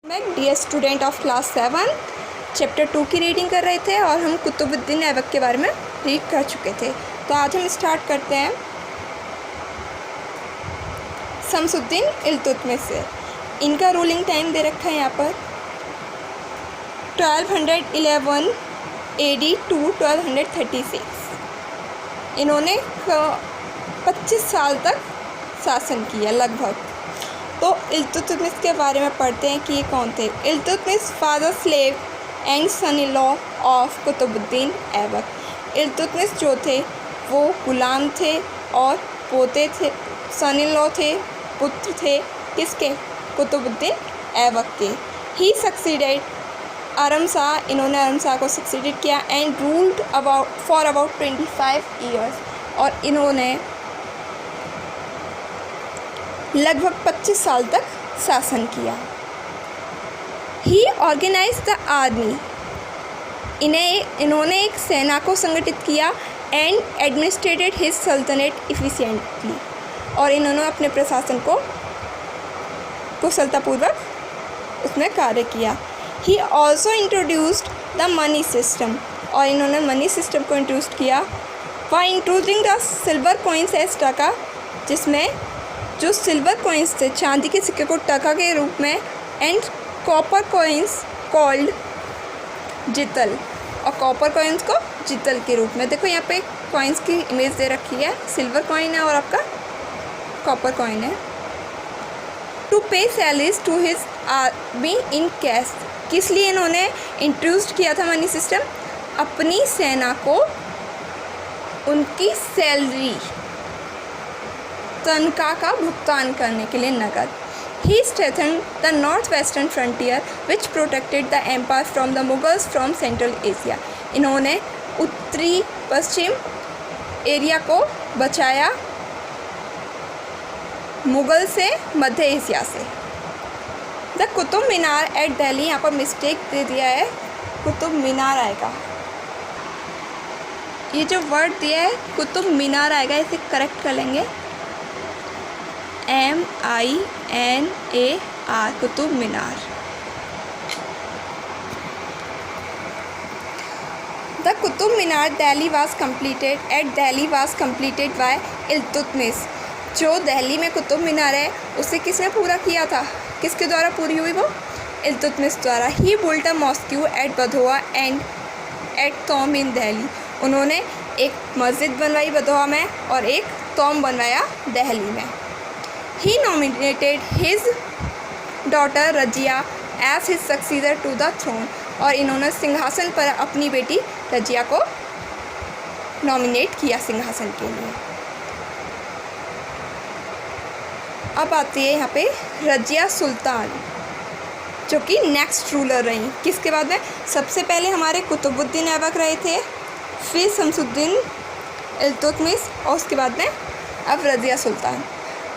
मैं dear student of class 7 chapter 2 की reading कर रहे थे और हम कुतुबुद्दीन ऐबक के बारे में रीड कर चुके थे। तो आज हम स्टार्ट करते हैं शमसुद्दीन इल्तुतमिश से। इनका रूलिंग टाइम दे रखा है यहाँ पर 1211 AD टू 1236। इन्होंने 25 साल तक शासन किया लगभग। तो इल्तुतमिश के बारे में पढ़ते हैं कि ये कौन थे। Iltutmish father slave and son in law of Qutbuddin Aibak. Iltutmish जो थे वो गुलाम थे और पोते थे, सन इन लॉ थे, पुत्र थे किसके? कुतुबुद्दीन ऐबक के। ही सक्सीडेड आरम शाह, इन्होंने आरम शाह को सक्सीडेड किया and ruled for about 25 years. और इन्होंने लगभग 25 साल तक शासन किया। ही ऑर्गेनाइज द आर्मी, इन्होंने एक सेना को संगठित किया एंड एडमिनिस्ट्रेटेड हिज सल्तनत इफिशिएंटली, और इन्होंने अपने प्रशासन को कुशलतापूर्वक उसमें कार्य किया। He also introduced the money system, और इन्होंने मनी सिस्टम को इंट्रोड्यूस किया by introducing the silver coins as taka, जिसमें जो सिल्वर कॉइन्स थे, चांदी के सिक्के को टका के रूप में, एंड कॉपर कॉइन्स कॉल्ड जितल, और कॉपर कॉइन्स को जितल के रूप में। देखो यहाँ पे कॉइन्स की इमेज दे रखी है, सिल्वर कॉइन है और आपका कॉपर कॉइन है। To pay salaries to his army in cash, किस लिए इन्होंने इंट्रोड्यूस किया था मनी सिस्टम? अपनी सेना को उनकी सैलरी, तनख्वाह का भुगतान करने के लिए नकद। He strengthened the north western frontier which protected the empire from the Mughals from central Asia, इन्होंने उत्तरी पश्चिम एरिया को बचाया मुगल से, मध्य एशिया से। द कुतुब मीनार एट दिल्ली, यहाँ पर मिस्टेक दे दिया है, कुतुब मीनार आएगा, ये जो वर्ड दिया है कुतुब मीनार आएगा, इसे करेक्ट कर लेंगे, MINAR, Qutub Minar. The Qutub Minar Delhi was completed by Iltutmish, जो दिल्ली में कुतुब मीनार है उसे किसने पूरा किया था? किसके द्वारा पूरी हुई वो? इल्तुतमिश द्वारा। He built a mosque at Badaun and at तोम इन दिल्ली, उन्होंने एक मस्जिद बनवाई बधोआ में और एक तोम बनवाया दिल्ली में। He nominated his daughter Razia as his successor to the throne, और इन्होंने सिंहासन पर अपनी बेटी रजिया को नॉमिनेट किया सिंहासन के लिए। अब आती है यहाँ पे रजिया सुल्तान, जो कि नेक्स्ट रूलर रही। किसके बाद में? सबसे पहले हमारे कुतुबुद्दीन ऐबक रहे थे, फिर शमसुद्दीन इल्तुतमिश, और उसके बाद में अब Razia Sultan.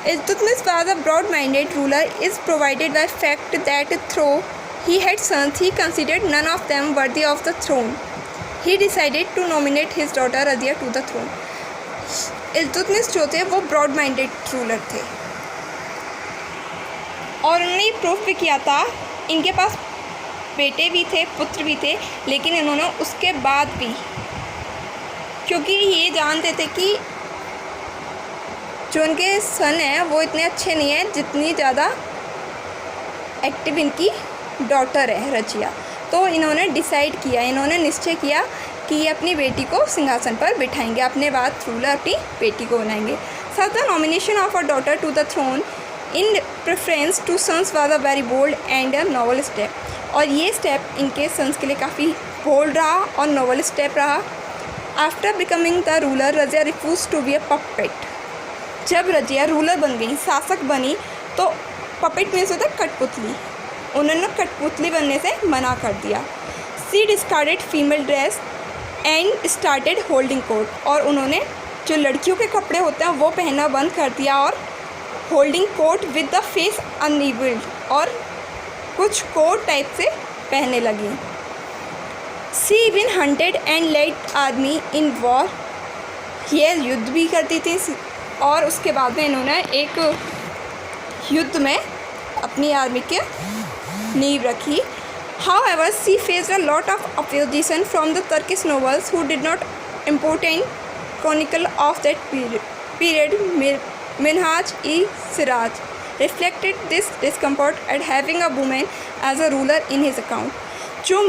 Iltutmish was a broad-minded ruler is provided by fact that though he had sons, he considered none of them worthy of the throne. He decided to nominate his daughter Radiya to the throne. Iltutmish जो थे वो broad-minded ruler थे, और उन्होंने proof भी किया था, इनके पास बेटे भी थे, पुत्र भी थे, लेकिन इन्होंने उसके बाद भी, क्योंकि ये जानते थे कि जो उनके सन हैं वो इतने अच्छे नहीं हैं जितनी ज़्यादा एक्टिव इनकी डॉटर है रजिया, तो इन्होंने डिसाइड किया, इन्होंने निश्चय किया कि ये अपनी बेटी को सिंहासन पर बिठाएंगे, अपने बाद रूलर अपनी बेटी को बनाएंगे। So the nomination of a daughter to the throne in preference to sons was a very bold and a noble step, और ये स्टेप इनके सन्स के लिए काफ़ी बोल्ड रहा और नोबल स्टेप रहा। After becoming the ruler Razia refuse to be a puppet, जब रजिया रूलर बन गई, शासक बनी, तो पपेट मीन्स होता है कठपुतली, उन्होंने कठपुतली बनने से मना कर दिया। She discarded female dress and started holding coat, और उन्होंने जो लड़कियों के कपड़े होते हैं वो पहनना बंद कर दिया और holding coat with the face unveiled, और कुछ कोट टाइप से पहनने लगी। She even hunted and led army in war, ये युद्ध भी करती थी, और उसके बाद में इन्होंने एक युद्ध में अपनी आर्मी के नींव रखी। However, she faced a lot of opposition from the Turkish nobles who did not important chronicle of that period. Minhaj-e-Siraj reflected this discomfort at having a woman as a ruler in his account. जो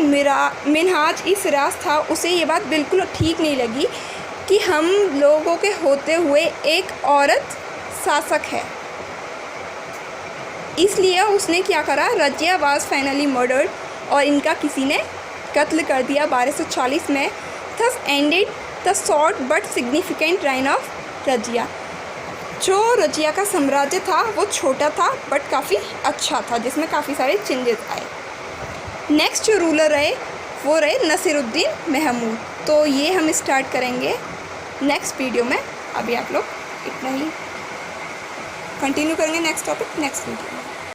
मिनहाज-ई-सिराज था उसे ये बात बिल्कुल ठीक नहीं लगी कि हम लोगों के होते हुए एक औरत शासक है, इसलिए उसने क्या करा, रजिया वाज फाइनली मर्डर्ड और इनका किसी ने कत्ल कर दिया 1240 में। Thus ended the short but significant reign of Razia. जो रजिया का साम्राज्य था वो छोटा था बट काफ़ी अच्छा था, जिसमें काफ़ी सारे चेंजेस आए। नेक्स्ट जो रूलर रहे वो रहे नसीरुद्दीन महमूद। तो ये हम स्टार्ट करेंगे नेक्स्ट वीडियो में। अभी आप लोग इतना ही कंटिन्यू करेंगे नेक्स्ट टॉपिक नेक्स्ट वीडियो में।